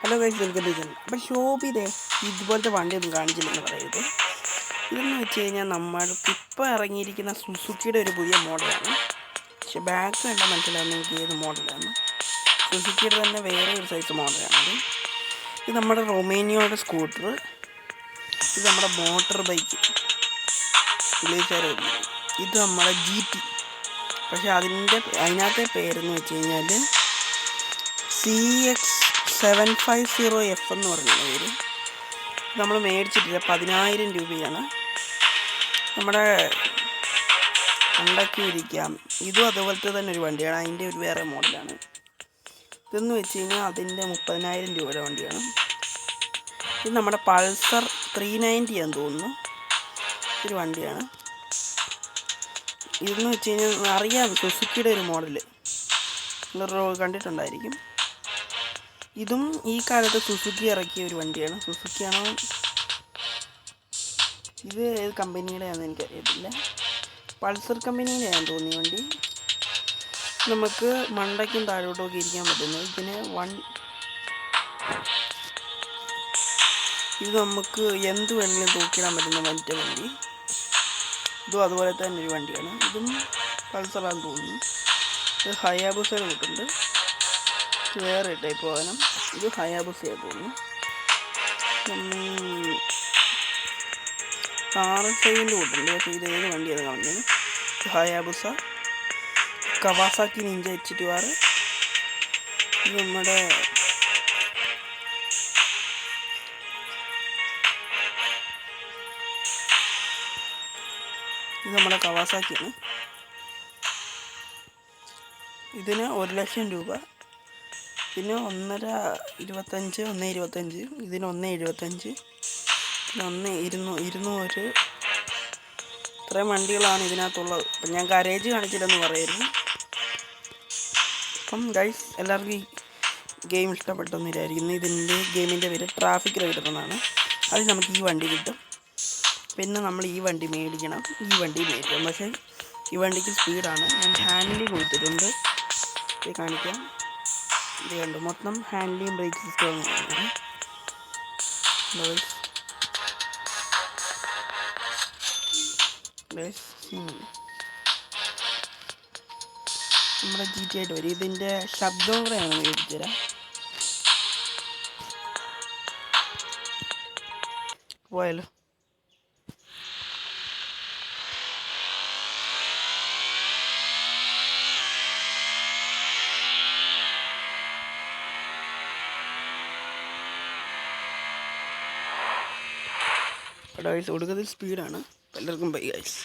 Hello guys, welcome to channel. അപ്പോൾ ഷോപ്പിതേ ഇതുപോലത്തെ വണ്ടിയൊന്നും കാണിച്ചില്ലെന്ന് പറയരുത്. ഇതെന്ന് വെച്ച് കഴിഞ്ഞാൽ നമ്മൾക്ക് ഇപ്പോൾ ഇറങ്ങിയിരിക്കുന്ന സുസുക്കിയുടെ ഒരു പുതിയ മോഡലാണ്. പക്ഷെ ബാക്ക് കണ്ടാൽ മനസ്സിലാവുന്ന എനിക്ക് ഏത് മോഡലാണ്. സുസുക്കിയുടെ തന്നെ വേറെ ഒരു സൈസ് മോഡലാണിത്. ഇത് നമ്മുടെ റൊമേനിയോയുടെ സ്കൂട്ടർ, ഇത് നമ്മുടെ മോട്ടോർ ബൈക്ക് ഇംഗ്ലീഷുകാരോട്. ഇത് നമ്മുടെ GT. പക്ഷെ അതിനകത്തെ പേരെന്ന് വെച്ച് കഴിഞ്ഞാൽ CX750F എന്ന് പറഞ്ഞ പേര്. നമ്മൾ മേടിച്ചിട്ടില്ല, 10,000 രൂപയാണ്. നമ്മുടെ കണ്ടക്കി ഇരിക്കാം. ഇതും അതുപോലത്തെ തന്നെ ഒരു വണ്ടിയാണ്, അതിൻ്റെ ഒരു വേറെ മോഡലാണ്. ഇതെന്ന് വെച്ച് കഴിഞ്ഞാൽ അതിൻ്റെ 30,000 രൂപയുടെ വണ്ടിയാണ്. ഇത് നമ്മുടെ പൾസർ 390 എന്ന് തോന്നുന്നു ഒരു വണ്ടിയാണ്. ഇതെന്ന് വെച്ച് കഴിഞ്ഞാൽ അറിയാം, സുസുക്കിയുടെ ഒരു മോഡൽ നിങ്ങൾ കണ്ടിട്ടുണ്ടായിരിക്കും. ഇതും ഈ കാലത്ത് സുസുക്കി ഇറക്കിയ ഒരു വണ്ടിയാണ്. സുസുക്കിയാണോ, ഇത് ഏത് കമ്പനിയുടെയാണെന്ന് എനിക്കറിയത്തില്ല. പൾസർ കമ്പനിയുടെയാണെന്ന് തോന്നി വണ്ടി. നമുക്ക് മണ്ടയ്ക്കും താഴോട്ടൊക്കെ ഇരിക്കാൻ പറ്റുന്നത്. ഇത് നമുക്ക് എന്ത് വേണമെങ്കിലും തൂക്കിടാൻ പറ്റുന്ന മറ്റേ വണ്ടി. ഇതും അതുപോലെ തന്നെ ഒരു വണ്ടിയാണ്. ഇതും പൾസറാന്ന് തോന്നുന്നു. ഇത് ഹയാബുസയുടെ കൂട്ടുണ്ട്. വേറെ ടൈപ്പ് വാഹനം. ഇത് ഹയാബുസയാന്ന് തോന്നുന്നു. RS5 കൂട്ടുണ്ട്. പക്ഷേ ഇത് ഏത് വണ്ടിയാണ് കാണിക്കുന്നത്? Hayabusa, Kawasaki Ninja H2R. ഇത് നമ്മുടെ കവാസാക്കിയാണ്. ഇതിന് 1,00,000 രൂപ. ഇതിന് 1,25. ഇതിന് 1,75. ഇതിന് 1,200. ഇത്രയും വണ്ടികളാണ് ഇതിനകത്തുള്ളത്. അപ്പം ഞാൻ ഗാരേജ് കാണിച്ചില്ലെന്ന് പറയരുത്. അപ്പം ഗൈസ്, എല്ലാവർക്കും ഈ ഗെയിം ഇഷ്ടപ്പെട്ടൊന്നുമില്ലായിരിക്കുന്നു. ഇതിൻ്റെ ഗെയിമിൻ്റെ പേര് ട്രാഫിക് റൈഡർ എന്നാണ്. അതിൽ നമുക്ക് ഈ വണ്ടി കിട്ടും. പിന്നെ നമ്മൾ ഈ വണ്ടി മേടിക്കണം. പക്ഷേ ഈ വണ്ടിക്ക് സ്പീഡാണ്. ഞാൻ ഹാൻഡിലിംഗ് കൊടുത്തിട്ടുണ്ട്, ഇത് കാണിക്കാം. ഇത് കണ്ടു, മൊത്തം ഹാൻഡിലിംഗ് ബ്രേക്ക് സിസ്റ്റം ആണ്. നമ്മുടെ GT ആയിട്ട് വരും. ഇതിൻ്റെ ശബ്ദം കൂടെയാണ് മേടിച്ചു തരാം. പോയാലോ. ഗൈസ്, ഒടുക്കത്തിൽ സ്പീഡാണ്. എല്ലാവർക്കും ബൈ ഗൈസ്.